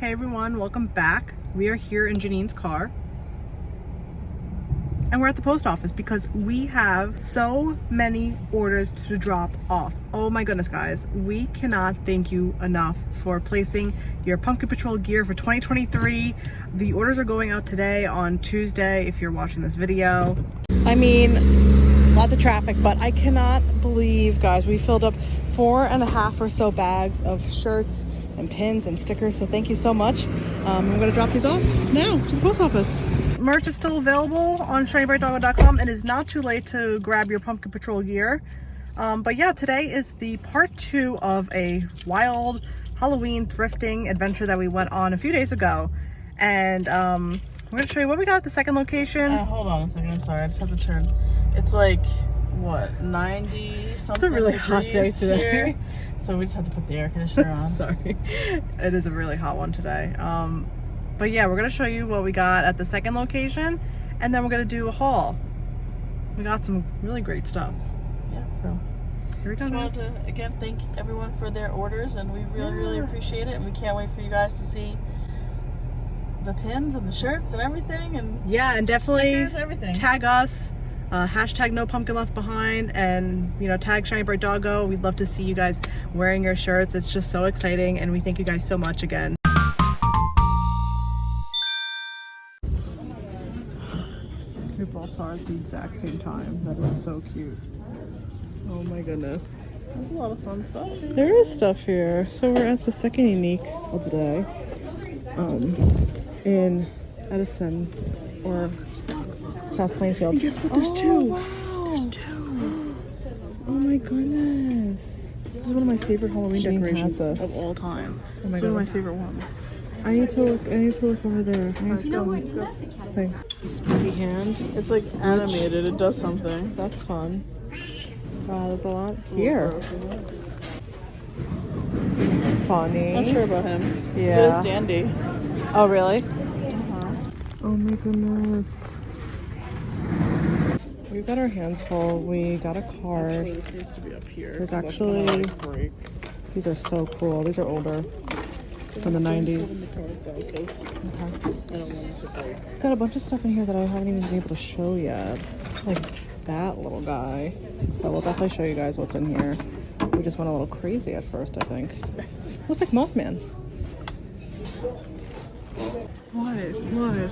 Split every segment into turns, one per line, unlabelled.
Hey everyone, welcome back. We are here in Janine's car. And we're at the post office because we have so many orders to drop off. Oh my goodness, guys. We cannot thank you enough for placing your Pumpkin Patrol gear for 2023. The orders are going out today on Tuesday if you're watching this video. I mean, lots of traffic, but I cannot believe, guys, we filled up 4.5 or so bags of shirts and pins and stickers, so thank you so much. I'm gonna drop these off now to the post office. Merch is still available on shinybritedoggo.com. It is not too late to grab your Pumpkin Patrol gear. But yeah, today is the part 2 of a wild Halloween thrifting adventure that we went on a few days ago. And we're gonna show you what we got at the second location.
Hold on a second, I'm sorry, I just have to turn. It's like, what, 90 something?
It's a really hot day today.
Here. So we just have to put the air conditioner on.
Sorry. It is a really hot one today. But yeah, we're gonna show you what we got at the second location, and then we're gonna do a haul. We got some really great stuff.
Yeah.
So here we go.
Just wanted to again thank everyone for their orders, and we really appreciate it, and we can't wait for you guys to see the pins and the shirts and everything, and
yeah, and definitely
stickers, everything.
Tag us. Hashtag no pumpkin left behind, and you know, tag shinybritedoggo. We'd love to see you guys wearing your shirts. It's just so exciting, and we thank you guys so much again. We both saw it at the exact same time. That is so cute. Oh my goodness.
There's a lot of fun stuff here.
There is stuff here. So we're at the second unique of the day, in Edison or South Plainfield.
And guess what? There's two.
Wow.
There's two.
Oh my goodness. This is one of my favorite Halloween decorations
of all time.
Oh my
It's one of my favorite ones.
I need to look over there. Thanks. Spooky hand.
It's like animated, it does something.
That's fun. Wow, there's a lot here. Funny.
Not sure about him.
Yeah.
But it's dandy.
Oh really? Oh my goodness. We've got our hands full. We got a card.
Actually, this needs to be up here.
There's
'cause that's
actually-
gonna, like, break.
These are so cool. These are older. From the 90s.
I don't want it to break.
Got a bunch of stuff in here that I haven't even been able to show yet. Like that little guy. So we'll definitely show you guys what's in here. We just went a little crazy at first, I think. Looks like Mothman. What?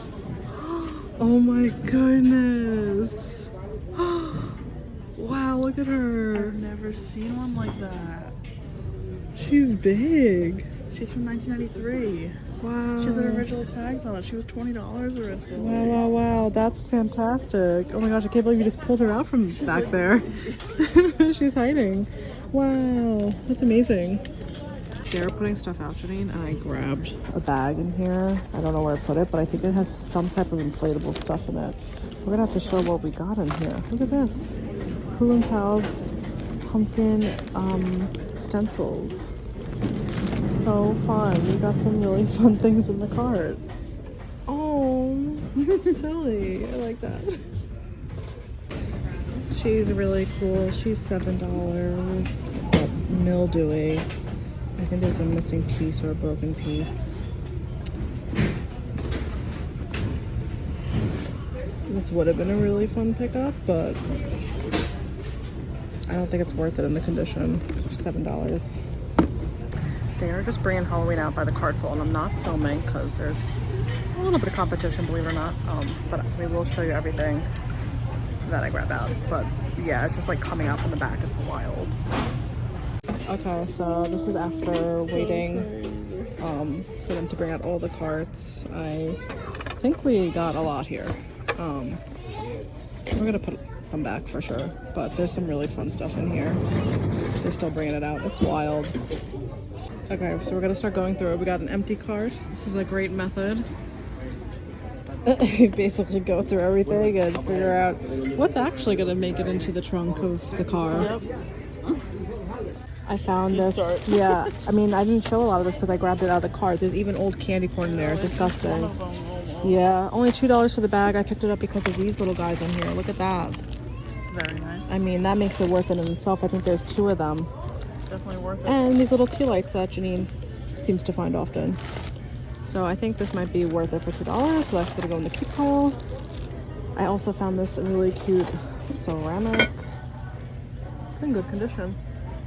Oh my goodness. Wow, look at her.
I've never seen one like that.
She's big.
She's from 1993.
Wow.
She has original tags on it. She was $20 originally.
Wow. That's fantastic. Oh my gosh, I can't believe you just pulled her out from back there. She's hiding. Wow, that's amazing. They were putting stuff out, Janine, and I grabbed a bag in here. I don't know where I put it, but I think it has some type of inflatable stuff in it. We're gonna have to show what we got in here. Look at this. Cool & Pal's pumpkin stencils. So fun. We got some really fun things in the cart. Oh, silly. I like that. She's really cool. She's $7, but mildewy. I think there's a missing piece or a broken piece. This would have been a really fun pickup, but I don't think it's worth it in the condition. $7. They are just bringing Halloween out by the cartful, and I'm not filming because there's a little bit of competition, believe it or not. But we will show you everything that I grab out. But yeah, it's just like coming out from the back. It's wild. Okay, so this is after waiting for them to bring out all the carts. I think we got a lot here. We're gonna put some back for sure, but there's some really fun stuff in here. They're still bringing it out. It's wild. Okay, so we're gonna start going through it. We got an empty cart. This is a great method. You basically go through everything and figure out what's actually gonna make it into the trunk of the car.
Yep.
I found this. Yeah, I mean, I didn't show a lot of this because I grabbed it out of the cart. There's even old candy corn in there. Disgusting. Yeah, only $2 for the bag. I picked it up because of these little guys in here. Look at that.
Very nice.
I mean, that makes it worth it in itself. I think there's 2 of them.
Definitely worth it.
And these little tea lights that Janine seems to find often. So I think this might be worth it for $2, so that's gonna go in the keep pile. I also found this really cute ceramic. It's in good condition.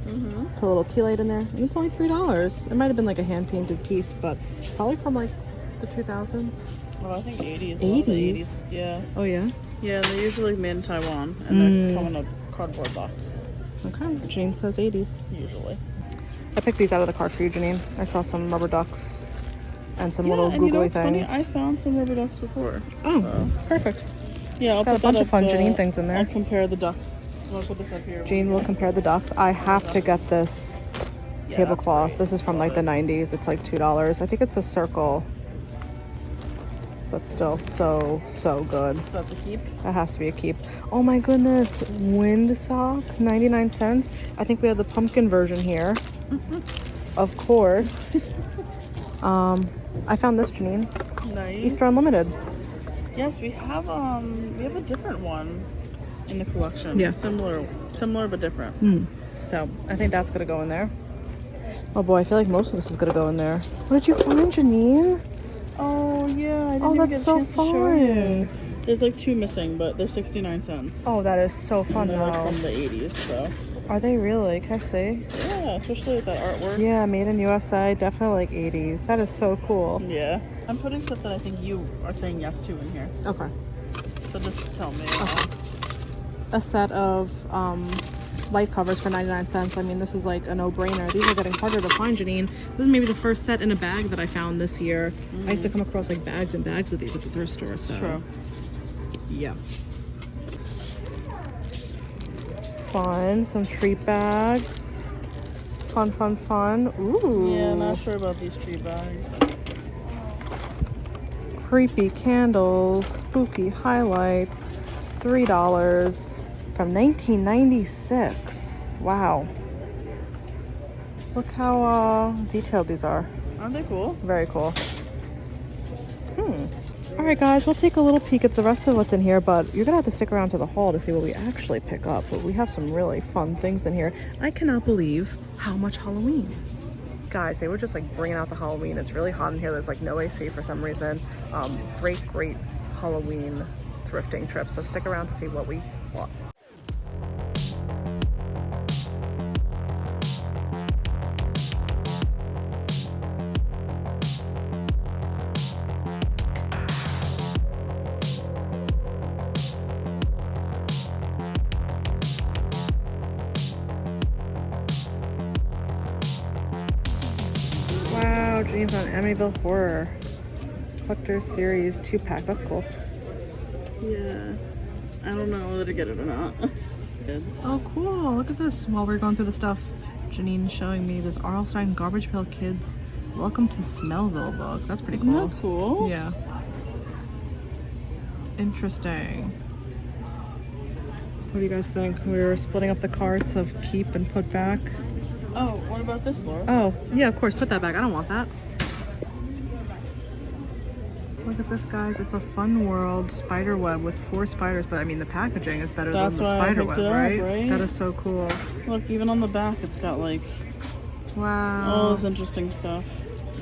Put a little tea light in there, and it's only $3. It might have been like a hand-painted piece, but probably from like the 2000s.
Oh, I think 80s.
80s?
Yeah.
Oh yeah?
Yeah, they're usually made in Taiwan, and they come in a cardboard box.
Okay, Janine says 80s.
Usually.
I picked these out of the cart for you, Janine. I saw some rubber ducks and some little
and
googly
you know what's
things.
funny? I found some rubber ducks before.
Oh,
so.
perfect.
Yeah, I'll
Got
put
a bunch
that
of fun
up,
Janine things in there.
I'll compare the ducks. I'll put this up here.
Jean will compare the ducks. I have to get this tablecloth. This is from like the 90s. It's like $2. I think it's a circle, but still so good.
So that's a keep?
That has to be a keep. Oh my goodness, wind sock, 99 cents. I think we have the pumpkin version here. Of course. I found this, Janine.
Nice.
Easter Unlimited.
Yes, we have a different one in the collection.
Yeah.
Similar but different.
So I think that's gonna go in there. Oh boy, I feel like most of this is gonna go in there. What did you find, Janine?
Oh yeah, I didn't
Oh,
even
that's
get a
so
chance to show you.
fun.
There's like 2 missing, but they're 69 cents.
Oh, that is so fun
And they're like
though.
from the 80s, so.
Are they really? Can I see?
Yeah, especially with that artwork.
Yeah, made in USA, definitely like 80s. That is so cool.
Yeah. I'm putting stuff that I think you are saying yes to in here.
Okay.
So just tell me.
Okay. A set of light covers for 99 cents. I mean, this is like a no-brainer. These are getting harder to find, Janine. This is maybe the first set in a bag that I found this year. I used to come across like bags and bags of these at the thrift store. So.
True.
Yeah. Fun. Some treat bags. Fun. Ooh.
Yeah, not sure about these tree bags.
Creepy candles. Spooky highlights. $3 from 1996. Wow. Look how detailed these are.
Aren't they cool?
Very cool. All right, guys, we'll take a little peek at the rest of what's in here, but you're gonna have to stick around to the haul to see what we actually pick up. But we have some really fun things in here. I cannot believe how much Halloween. Guys, they were just like bringing out the Halloween. It's really hot in here. There's like no AC for some reason. Great Halloween thrifting trip. So stick around to see what we bought. Wow, Dreams on Amityville Horror Collector Series 2-pack. That's cool.
Yeah. I don't know whether to get it or not.
Oh, cool. Look at this. While we're going through the stuff, Janine's showing me this R.L. Stein Garbage Pail Kids Welcome to Smellville book. That's pretty cool.
Isn't that cool?
Yeah. Interesting. What do you guys think? We were splitting up the carts of keep and put back.
Oh, what about this, Laura?
Oh, yeah, of course. Put that back. I don't want that. Look at this, guys. It's a Fun World spider web with 4 spiders, but I mean, the packaging is better than the spider web, right? That is so cool.
Look, even on the back, it's got like
Wow.
all this interesting stuff.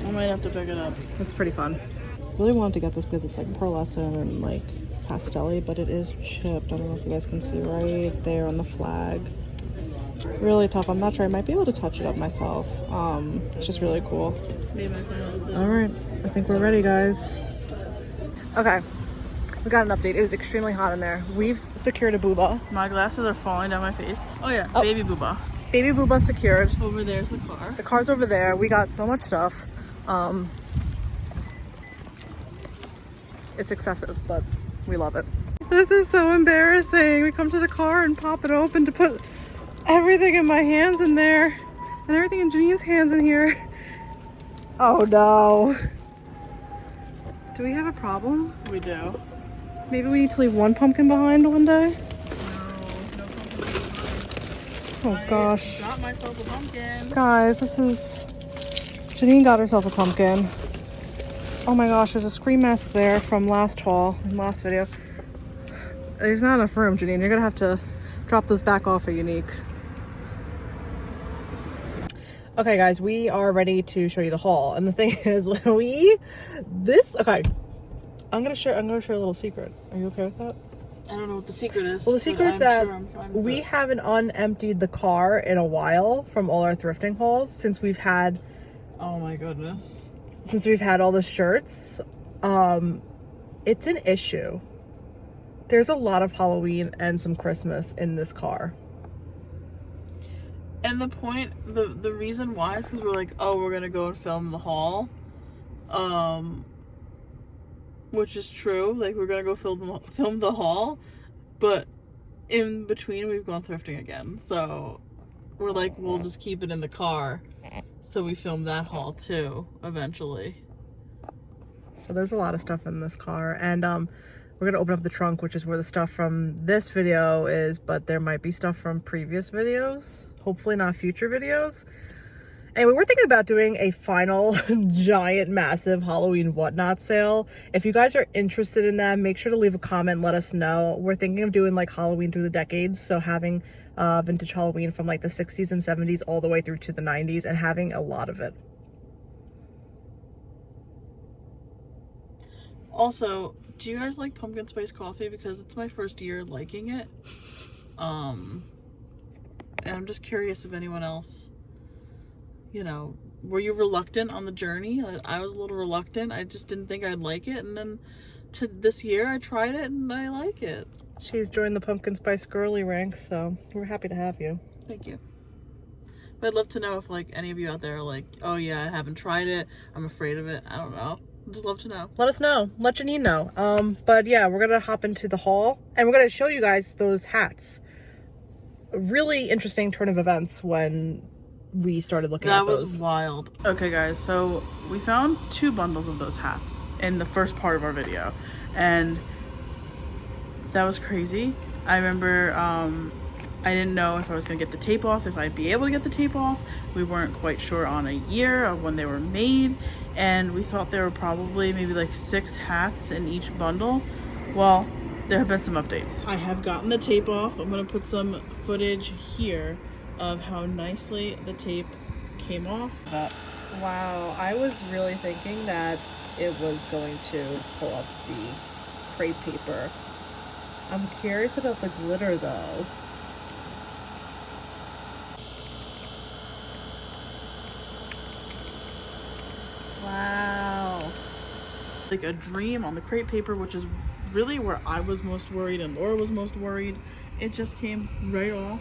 I might have to pick it up.
That's pretty fun. Really wanted to get this because it's like pearlescent and like pastel-y, but it is chipped. I don't know if you guys can see right there on the flag. Really tough. I'm not sure. I might be able to touch it up myself. It's just really cool.
Maybe I find it.
All right, I think we're ready, guys. Okay, we got an update. It was extremely hot in there. We've secured a booba.
My glasses are falling down my face. Oh yeah,
Oh.
baby booba.
Baby booba secured.
Over there's the car.
The car's over there. We got so much stuff. It's excessive, but we love it. This is so embarrassing. We come to the car and pop it open to put everything in my hands in there and everything in Janine's hands in here. Oh no. Do we have a problem?
We do.
Maybe we need to leave one pumpkin behind one day?
No pumpkin.
Oh gosh.
Got myself a pumpkin.
Guys, this is... Janine got herself a pumpkin. Oh my gosh, there's a scream mask there from last haul, last video. There's not enough room, Janine. You're gonna have to drop those back off at Unique. Okay, guys, we are ready to show you the haul. And the thing is, okay, I'm gonna share a little secret. Are you okay with that?
I don't know what the secret is.
Well, the secret is that
I'm fine with
we
it.
haven't unemptied the car in a while from all our thrifting hauls since we've had.
Oh my goodness.
Since we've had all the shirts, it's an issue. There's a lot of Halloween and some Christmas in this car.
And the reason why is because we're like, oh, we're gonna go and film the haul, which is true. Like, we're gonna go film the haul, but in between we've gone thrifting again. So we're like, we'll just keep it in the car, so we film that haul too eventually.
So there's a lot of stuff in this car, and we're gonna open up the trunk, which is where the stuff from this video is, but there might be stuff from previous videos. Hopefully not future videos. Anyway, we're thinking about doing a final giant, massive Halloween whatnot sale. If you guys are interested in that, make sure to leave a comment and let us know. We're thinking of doing like Halloween through the decades. So having vintage Halloween from like the 60s and 70s all the way through to the 90s and having a lot of it.
Also, do you guys like pumpkin spice coffee? Because it's my first year liking it. And I'm just curious if anyone else, you know, were you reluctant on the journey? I was a little reluctant. I just didn't think I'd like it. And then this year I tried it and I like it.
She's joined the pumpkin spice girly ranks, so we're happy to have you.
Thank you. But I'd love to know if like any of you out there are like, oh yeah, I haven't tried it. I'm afraid of it. I don't know. I'd just love to know.
Let us know. Let Janine know. But yeah, we're gonna hop into the haul and we're gonna show you guys those hats. A really interesting turn of events when we started looking at those.
That was wild. Okay guys, so we found 2 bundles of those hats in the first part of our video, and that was crazy. I remember I didn't know if I was gonna get the tape off, if I'd be able to get the tape off. We weren't quite sure on a year of when they were made, and we thought there were probably maybe like 6 hats in each bundle. Well, there have been some updates. I have gotten the tape off. I'm gonna put some footage here of how nicely the tape came off.
Wow, I was really thinking that it was going to pull up the crepe paper. I'm curious about the glitter though. Wow.
Like a dream on the crepe paper, which is really where I was most worried and Laura was most worried. It just came right off.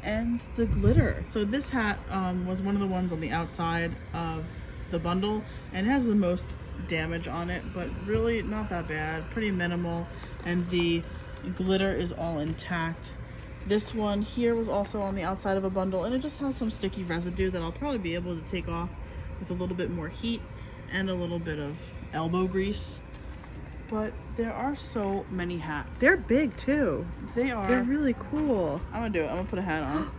And the glitter. So this hat was one of the ones on the outside of the bundle, and it has the most damage on it, but really not that bad, pretty minimal, and the glitter is all intact. This one here was also on the outside of a bundle, and it just has some sticky residue that I'll probably be able to take off with a little bit more heat and a little bit of elbow grease. But there are so many hats.
They're big too.
They are.
They're really cool.
I'm gonna do it. I'm gonna put a hat on.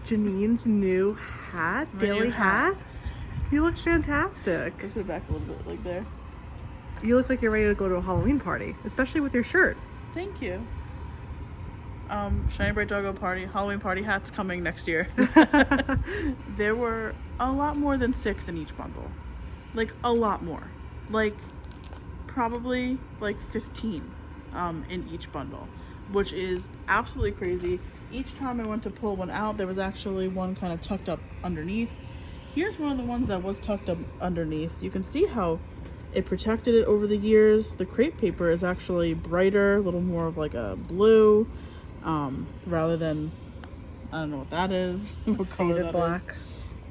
Janine's new hat,
My
daily
new hat.
You look fantastic.
Let's put it back a little bit, like there.
You look like you're ready to go to a Halloween party, especially with your shirt.
Thank you. Shinybritedoggo party, Halloween party hats coming next year. There were a lot more than 6 in each bundle. Like, a lot more. Like, probably like 15 in each bundle, which is absolutely crazy. Each time I went to pull one out, there was actually one kind of tucked up underneath. Here's one of the ones that was tucked up underneath. You can see how it protected it over the years. The crepe paper is actually brighter, a little more of like a blue, rather than, I don't know what that is. What color that
black.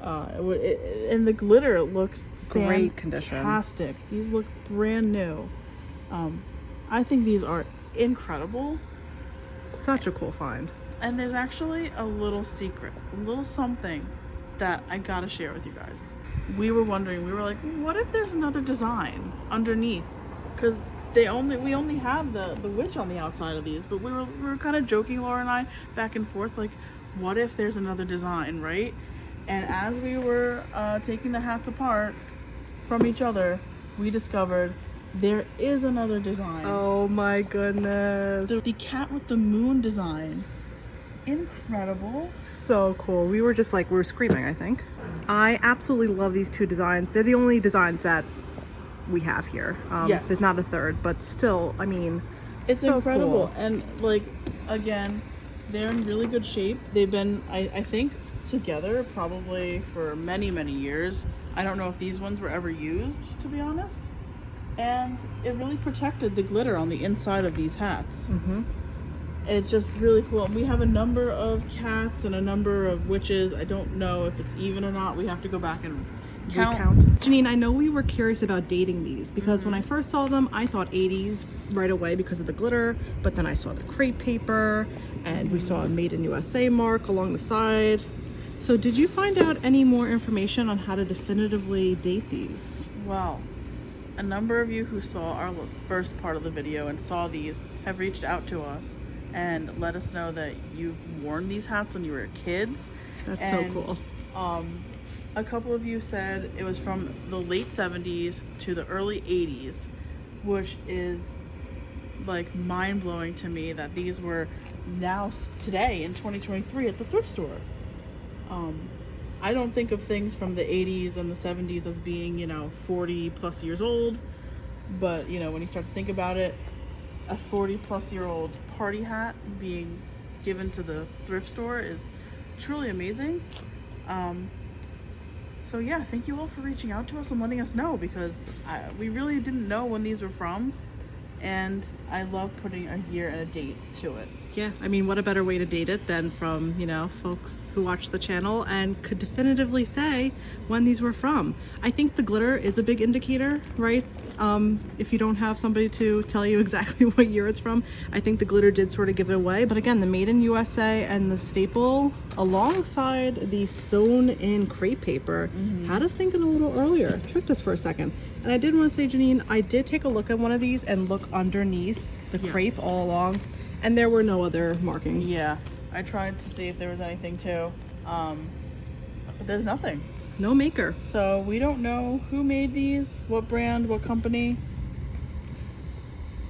And the glitter looks
Great condition.
Fantastic. These look brand new. I think these are incredible.
Such a cool find.
And there's actually a little secret, a little something that I gotta share with you guys. We were wondering, we were like, what if there's another design underneath? Because we only have the witch on the outside of these, but we were kind of joking, Laura and I, back and forth, like, what if there's another design, right? And as we were taking the hats apart from each other, we discovered there is another design.
Oh my goodness.
The cat with the moon design incredible.
So cool. We were just like, we were screaming, I think. I absolutely love these two designs. They're the only designs that we have here.
Yes.
There's not a third, but still, I mean,
It's
so
incredible.
cool.
And like, again, they're in really good shape. They've been, I think, together probably for many, many years. I don't know if these ones were ever used, to be honest. And it really protected the glitter on the inside of these hats.
Mm-hmm.
It's just really cool. And we have a number of cats and a number of witches. I don't know if it's even or not. We have to go back and count.
Janine, I know we were curious about dating these because when I first saw them, I thought 80s right away because of the glitter, but then I saw the crepe paper and we saw a Made in USA mark along the side. So did you find out any more information on how to definitively date these?
Well, a number of you who saw our first part of the video and saw these have reached out to us and let us know that you've worn these hats when you were kids.
That's
and,
so cool.
A couple of you said it was from the late 70s to the early 80s, which is like mind-blowing to me that these were now today in 2023 at the thrift store. I don't think of things from the 80s and the 70s as being, you know, 40 plus years old, but you know, when you start to think about it, a 40 plus year old party hat being given to the thrift store is truly amazing. So yeah, thank you all for reaching out to us and letting us know, because we really didn't know when these were from, and I love putting a year and a date to it.
Yeah, I mean, what a better way to date it than from, you know, folks who watch the channel and could definitively say when these were from. I think the glitter is a big indicator, right? If you don't have somebody to tell you exactly what year it's from, I think the glitter did sort of give it away. But again, the Made in USA and the staple alongside the sewn in crepe paper had us thinking a little earlier. Tricked us for a second. And I did want to say, Janine, I did take a look at one of these and look underneath the crepe all along. And there were no other markings.
Yeah, I tried to see if there was anything too, but there's nothing.
No maker.
So we don't know who made these, what brand, what company,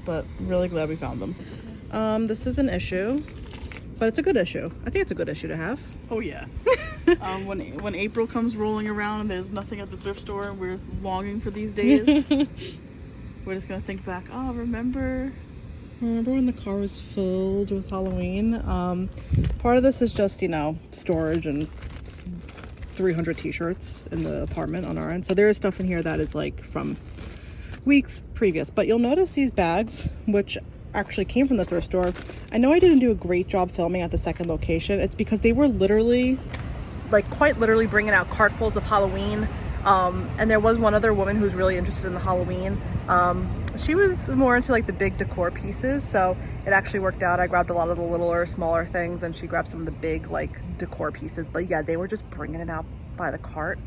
but really glad we found them.
This is an issue, but it's a good issue. I think it's a good issue to have.
Oh yeah. When April comes rolling around and there's nothing at the thrift store, we're longing for these days. We're just gonna think back, oh, remember when the car was filled with Halloween?
Part of this is just, you know, storage and 300 t-shirts in the apartment on our end. So there is stuff in here that is like from weeks previous. But you'll notice these bags, which actually came from the thrift store. I know I didn't do a great job filming at the second location. It's because they were literally, like quite literally bringing out cartfuls of Halloween. And there was one other woman who's really interested in the Halloween. She was more into like the big decor pieces, so it actually worked out. I grabbed a lot of the littler, smaller things, and she grabbed some of the big like decor pieces. But yeah, they were just bringing it out by the cart,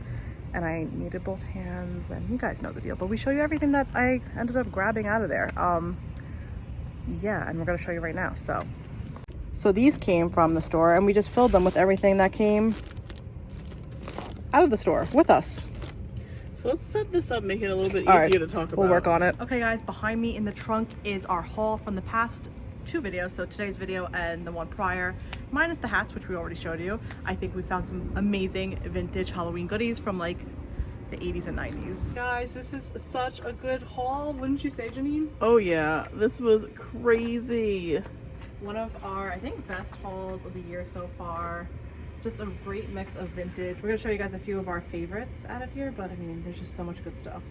and I needed both hands, and you guys know the deal. But we show you everything that I ended up grabbing out of there. Yeah, and we're gonna show you right now. So these came from the store, and we just filled them with everything that came out of the store with us.
So let's set this up, make it a little bit easier to talk about.
We'll work on it. Okay guys, behind me in the trunk is our haul from the past two videos. So today's video and the one prior, minus the hats, which we already showed you. I think we found some amazing vintage Halloween goodies from like the 80s and 90s. Guys, this is such a good haul, wouldn't you say, Janine?
Oh yeah, this was crazy.
One of our, I think, best hauls of the year so far. Just a great mix of vintage. We're gonna show you guys a few of our favorites out of here, but I mean, there's just so much good stuff.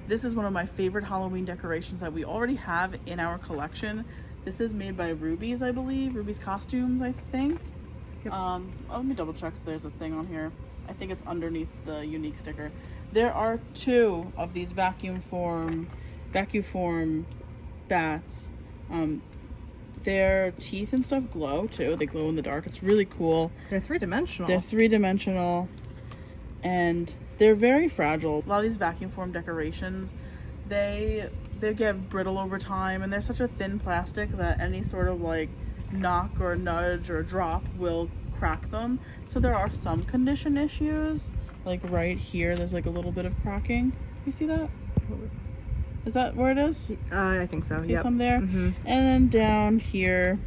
This is one of my favorite Halloween decorations that we already have in our collection. This is made by Ruby's, I believe. Ruby's Costumes, I think.
Yep.
Let me double check if there's a thing on here. I think it's underneath the unique sticker. There are two of these vacuum form bats. Their teeth and stuff glow too. They glow in the dark. It's really cool.
They're three-dimensional.
They're three-dimensional, and they're very fragile. A lot of these vacuum form decorations, they get brittle over time, and they're such a thin plastic that any sort of like knock or nudge or drop will crack them. So there are some condition issues. Like right here, there's like a little bit of cracking. You see that? Is that where it is?
I think so.
See some there? And then down here,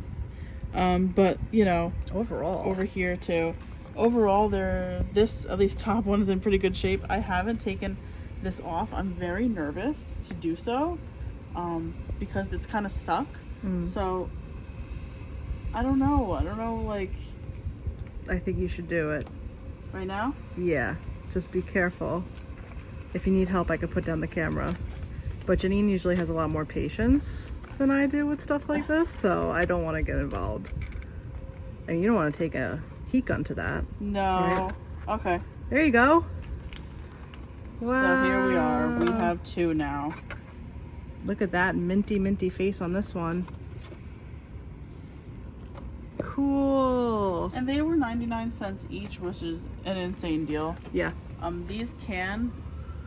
But you know,
Overall.
over here too. Overall, at least top one is in pretty good shape. I haven't taken this off. I'm very nervous to do so, because it's kind of stuck. So I don't know, like,
I think you should do it.
right now.
Yeah, just be careful. If you need help, I could put down the camera. But Janine usually has a lot more patience than I do with stuff like this, so I don't want to get involved. And you don't want to take a heat gun to that.
No.
Right?
Okay.
There you go. Wow.
So here we are. We have two now.
Look at that minty face on this one. Cool.
And they were 99 cents each, which is an insane deal.
Yeah.
These can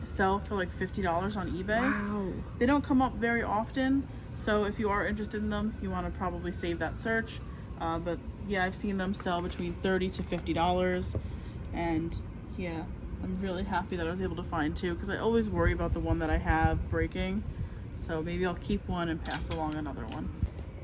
sell for like $50 on eBay.
Wow.
They don't come up very often, so if you are interested in them, you want to probably save that search. But yeah, I've seen them sell between $30 to $50, and yeah, I'm really happy that I was able to find two, because I always worry about the one that I have breaking. So maybe I'll keep one and pass along another one.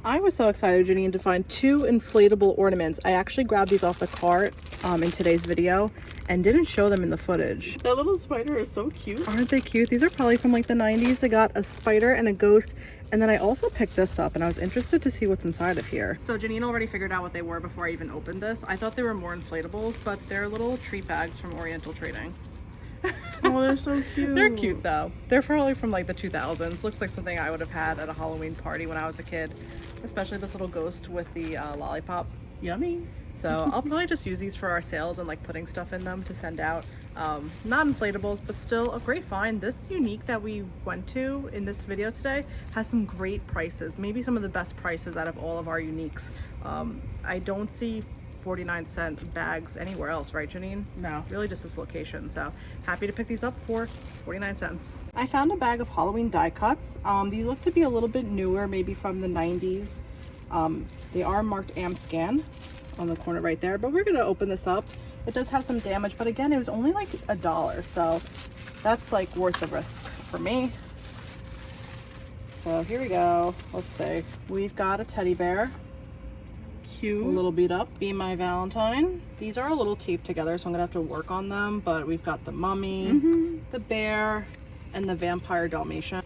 I was so excited, Janine, to find two inflatable ornaments. I actually grabbed these off the cart in today's video and didn't show them in the footage.
That little spider is so cute.
Aren't they cute? These are probably from like the 90s. I got a spider and a ghost, and then I also picked this up and I was interested to see what's inside of here. So Janine already figured out what they were before I even opened this. I thought they were more inflatables, but they're little treat bags from Oriental Trading.
Oh, they're so cute.
They're cute though. They're probably from like the 2000s. Looks like something I would have had at a Halloween party when I was a kid, especially this little ghost with the lollipop.
Yummy.
So I'll probably just use these for our sales and like putting stuff in them to send out. Not inflatables, but still a great find. This Unique that we went to in this video today has some great prices, maybe some of the best prices out of all of our Uniques. I don't see 49-cent bags anywhere else, right, Janine?
No.
Really just this location. So happy to pick these up for 49 cents. I found a bag of Halloween die cuts. These look to be a little bit newer, maybe from the 90s. They are marked Am-Scan on the corner right there, but we're gonna open this up. It does have some damage, but again, it was only like $1, so that's like worth the risk for me. So here we go. Let's see. We've got a teddy bear.
Cute.
A little beat up. Be My Valentine. These are a little taped together, so I'm gonna have to work on them, but we've got the mummy, the bear, and the vampire Dalmatian.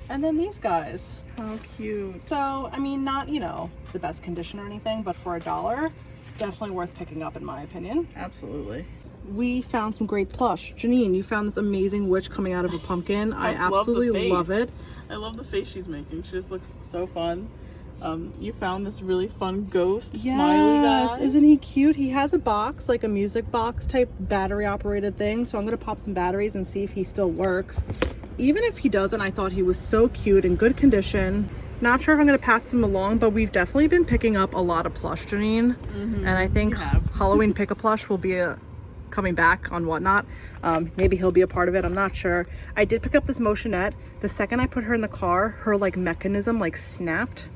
And then these guys.
How cute.
So, I mean, not, you know, the best condition or anything, but for $1, definitely worth picking up in my opinion.
Absolutely.
We found some great plush. Janine, you found this amazing witch coming out of a pumpkin. I absolutely love it.
I love the face she's making. She just looks so fun. You found this really fun ghost smiley guy.
Isn't he cute? He has a box, like a music box type battery operated thing. So I'm gonna pop some batteries and see if he still works. Even if he doesn't, I thought he was so cute, in good condition. Not sure if I'm gonna pass him along, but we've definitely been picking up a lot of plush, Janine. And I think Halloween pick a plush will be coming back on Whatnot. Maybe he'll be a part of it, I'm not sure. I did pick up this motionette. The second I put her in the car, her like mechanism like snapped.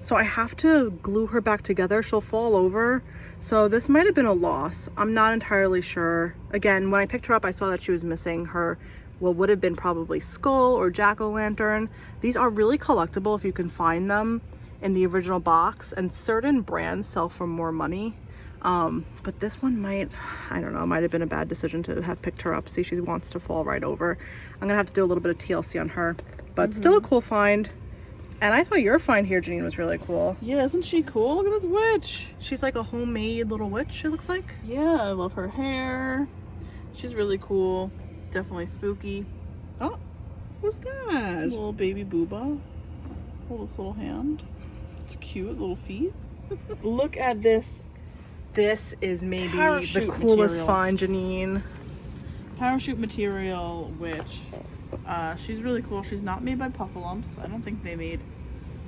So I have to glue her back together. She'll fall over. So this might have been a loss. I'm not entirely sure. Again, when I picked her up, I saw that she was missing her, what would have been probably skull or jack-o'-lantern. These are really collectible if you can find them in the original box, and certain brands sell for more money. But this one might, I don't know, might have been a bad decision to have picked her up. See, she wants to fall right over. I'm gonna have to do a little bit of TLC on her, but still a cool find. And I thought your find here, Janine, was really cool.
Yeah, isn't she cool? Look at this witch.
She's like a homemade little witch, it looks like.
Yeah, I love her hair. She's really cool. Definitely spooky.
Oh, who's that?
Little baby booba. Hold this little hand. It's cute, little feet. Look at this.
This is maybe
Parachute
the coolest
material.
find, Janine.
Parachute material witch. She's really cool. She's not made by Puffalumps. I don't think they made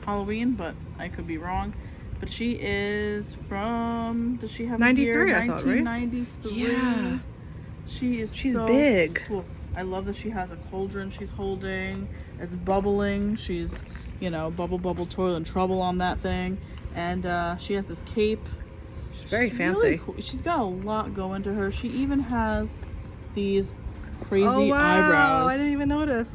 Halloween, but I could be wrong. But she is from, does she have
93,
a year?
I thought, right?
1993.
Yeah.
She's so
big.
Cool. I love that she has a cauldron she's holding. It's bubbling. She's, you know, bubble, toil and trouble on that thing. And she has this cape.
She's very fancy.
Really cool. She's got a lot going to her. She even has these crazy
oh, wow.
eyebrows.
I didn't even notice.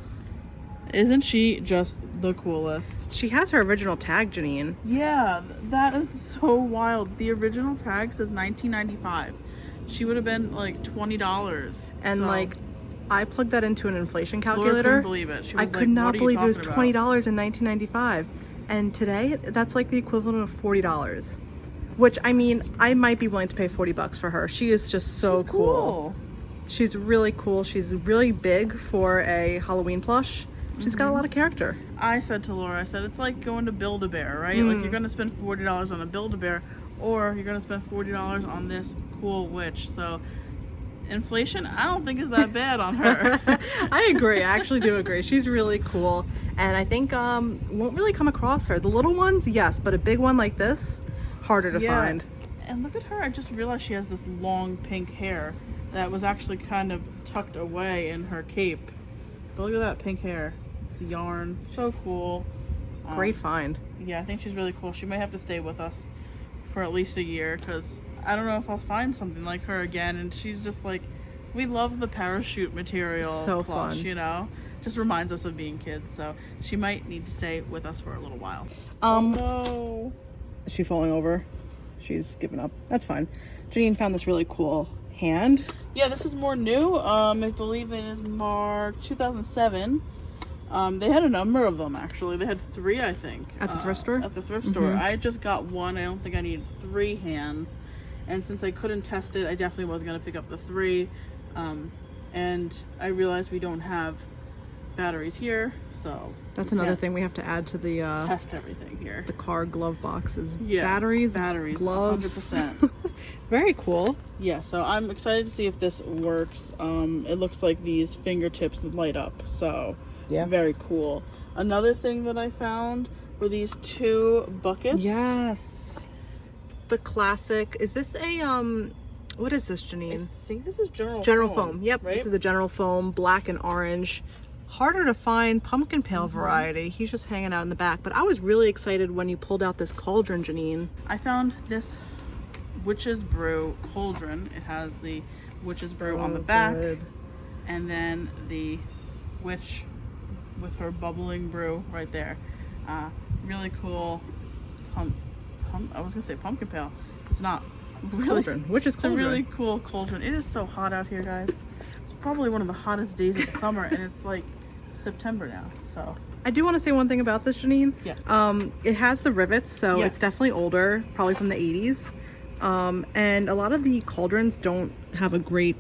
Isn't she just the coolest?
She has her original tag, Janine.
Yeah, that is so wild. The original tag says $19.95. She would have been like $20.
And
so,
like, I plugged that into an inflation
Laura
calculator.
couldn't believe it. She was
I
like,
could not
what are you
believe it was
talking
$20
about?
in 1995. And today, that's like the equivalent of $40. Which, I mean, I might be willing to pay $40 for her. She is just so
She's
cool. She's really cool. She's really big for a Halloween plush. She's got a lot of character.
I said to Laura, I said, it's like going to Build-A-Bear, right? Like, you're going to spend $40 on a Build-A-Bear, or you're going to spend $40 on this cool witch. So, inflation, I don't think is that bad on her.
I agree. I actually do agree. She's really cool. And I think won't really come across her. The little ones, yes, but a big one like this, harder to find.
And look at her. I just realized she has this long pink hair that was actually kind of tucked away in her cape. But look at that pink hair. It's yarn. So cool.
Great find.
Yeah, I think she's really cool. She may have to stay with us for at least a year, because I don't know if I'll find something like her again. And she's just like, we love the parachute material.
So
plush,
fun.
you know? Just reminds us of being kids. So she might need to stay with us for a little while.
No. Is she falling over? She's given up. That's fine. Janine found this really cool hand.
Yeah, this is more new. I believe it is March 2007. They had a number of them, actually. They had 3, I think.
At the thrift store?
At the thrift store. I just got 1. I don't think I needed 3 hands. And since I couldn't test it, I definitely was going to pick up the 3. And I realized we don't have batteries here, so
that's another thing we have to add to the
test everything here.
The car glove boxes.
Yeah,
batteries, gloves.
100%.
Very cool.
Yeah, so I'm excited to see if this works. It looks like these fingertips light up, so yeah, very cool. Another thing that I found were these 2 buckets.
Yes, the classic. Is this a what is this, Janine?
I think this is general
foam. Yep, right? This is a general foam, black and orange. Harder to find pumpkin pail variety. He's just hanging out in the back. But I was really excited when you pulled out this cauldron, Janine.
I found this witch's brew cauldron. It has the witch's brew on the back, and then the witch with her bubbling brew right there. Really cool. I was gonna say pumpkin pail. It's not. Really,
cauldron. Witch's cauldron.
It's a really cool cauldron. It is so hot out here, guys. It's probably one of the hottest days of the summer, and it's like September now, so.
I do want to say one thing about this, Janine.
Yeah.
It has the rivets, so it's definitely older, probably from the 80s. And a lot of the cauldrons don't have a great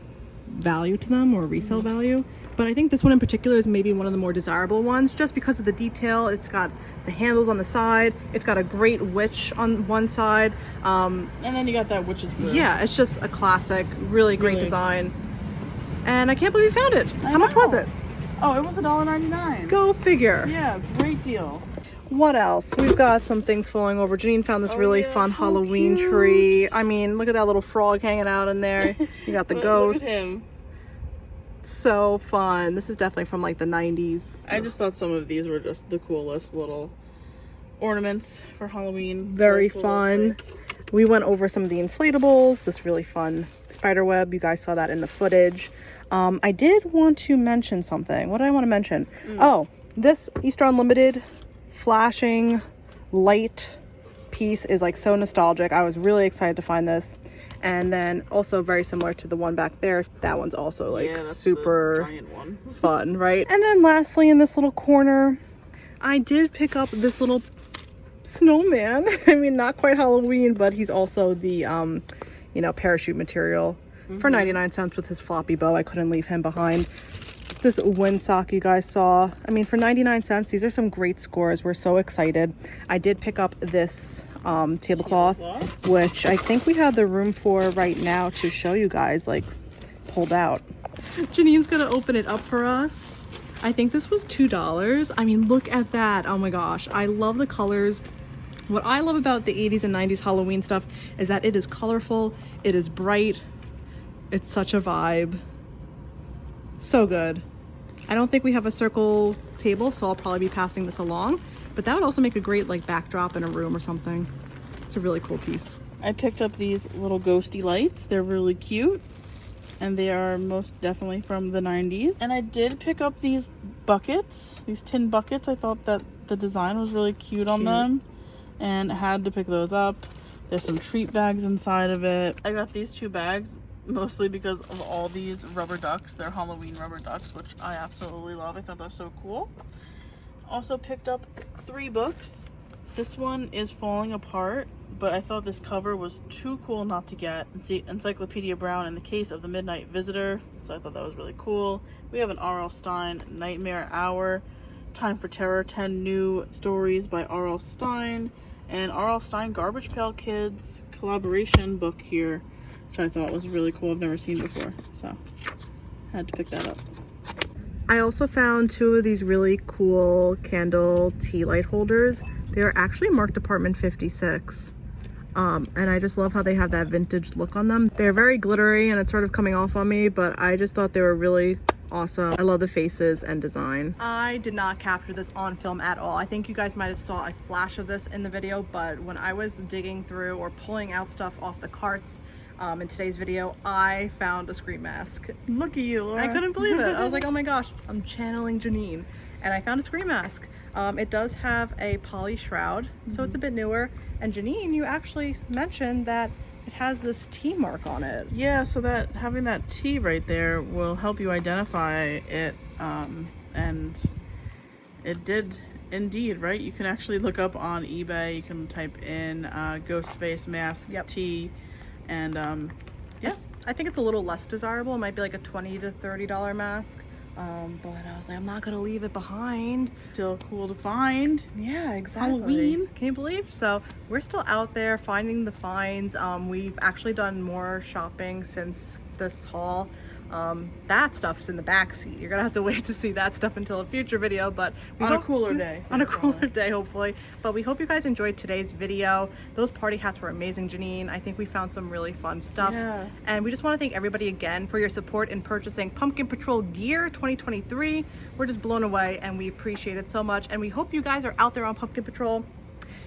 value to them or resale value. But I think this one in particular is maybe one of the more desirable ones just because of the detail. It's got the handles on the side. It's got a great witch on one side.
And then you got that witch's brew.
Yeah, it's just a classic, really great design. And I can't believe you found it. How much was it?
Oh, it was $1.99.
Go figure.
Yeah, great deal.
What else? We've got some things falling over. Janine found this really fun Halloween tree. I mean, look at that little frog hanging out in there. You got the ghost.
Look at him.
So fun. This is definitely from like the 90s.
I just thought some of these were just the coolest little ornaments for Halloween.
Very fun. We went over some of the inflatables. This really fun spider web. You guys saw that in the footage. I did want to mention something. What did I want to mention? Oh, this Easter Unlimited flashing light piece is like so nostalgic. I was really excited to find this. And then also very similar to the one back there. That one's also like super
giant one.
fun, right? And then lastly, in this little corner, I did pick up this little snowman. I mean, not quite Halloween, but he's also the you know, parachute material for 99 cents with his floppy bow. I couldn't leave him behind. This windsock you guys saw, I mean, for 99 cents, these are some great scores. We're so excited. I did pick up this tablecloth, which I think we have the room for right now to show you guys, like pulled out. Janine's gonna open it up for us. I think this was $2. I mean, look at that. Oh my gosh, I love the colors. What I love about the 80s and 90s Halloween stuff is that it is colorful, it is bright, it's such a vibe. So good. I don't think we have a circle table, so I'll probably be passing this along, but that would also make a great like backdrop in a room or something. It's a really cool piece.
I picked up these little ghosty lights. They're really cute, and they are most definitely from the 90s. And I did pick up these buckets, these tin buckets. I thought that the design was really cute on them and had to pick those up. There's some treat bags inside of it. I got these 2 bags mostly because of all these rubber ducks. They're Halloween rubber ducks, which I absolutely love. I thought that was so cool. Also picked up 3 books. This one is falling apart, but I thought this cover was too cool not to get. Encyclopedia Brown in the Case of the Midnight Visitor, so I thought that was really cool. We have an R.L. Stine Nightmare Hour, Time for Terror, 10 New Stories by R.L. Stine, and R.L. Stine Garbage Pail Kids collaboration book here, which I thought was really cool. I've never seen before, so I had to pick that up.
I also found 2 of these really cool candle tea light holders. They're actually marked Apartment 56. And I just love how they have that vintage look on them. They're very glittery and it's sort of coming off on me, but I just thought they were really awesome. I love the faces and design. I did not capture this on film at all. I think you guys might have saw a flash of this in the video, but when I was digging through or pulling out stuff off the carts in today's video, I found a scream mask.
Look at you, Laura.
I couldn't believe it. I was like, oh my gosh, I'm channeling Janine. And I found a scream mask. It does have a poly shroud, so it's a bit newer. And Janine, you actually mentioned that it has this T mark on it.
Yeah, so that having that T right there will help you identify it, and it did indeed, right? You can actually look up on eBay, you can type in ghost face mask T, and yeah.
I think it's a little less desirable. It might be like a $20 to $30 mask. But I was like, I'm not gonna leave it behind.
Still cool to find.
Yeah, exactly.
Halloween.
Can you believe? So we're still out there finding the finds. We've actually done more shopping since this haul. That stuff's in the back seat. You're gonna have to wait to see that stuff until a future video, but
on a cooler day.
On a cooler day, hopefully. But we hope you guys enjoyed today's video. Those party hats were amazing, Janine. I think we found some really fun stuff.
Yeah.
And we just want to thank everybody again for your support in purchasing Pumpkin Patrol gear 2023. We're just blown away and we appreciate it so much. And we hope you guys are out there on Pumpkin Patrol.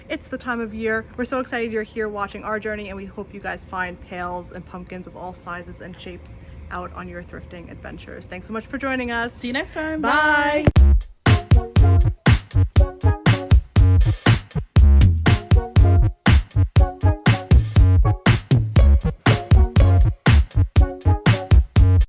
It's the time of year. We're so excited you're here watching our journey, and we hope you guys find pails and pumpkins of all sizes and shapes out on your thrifting adventures. Thanks so much for joining us.
See you next time.
Bye.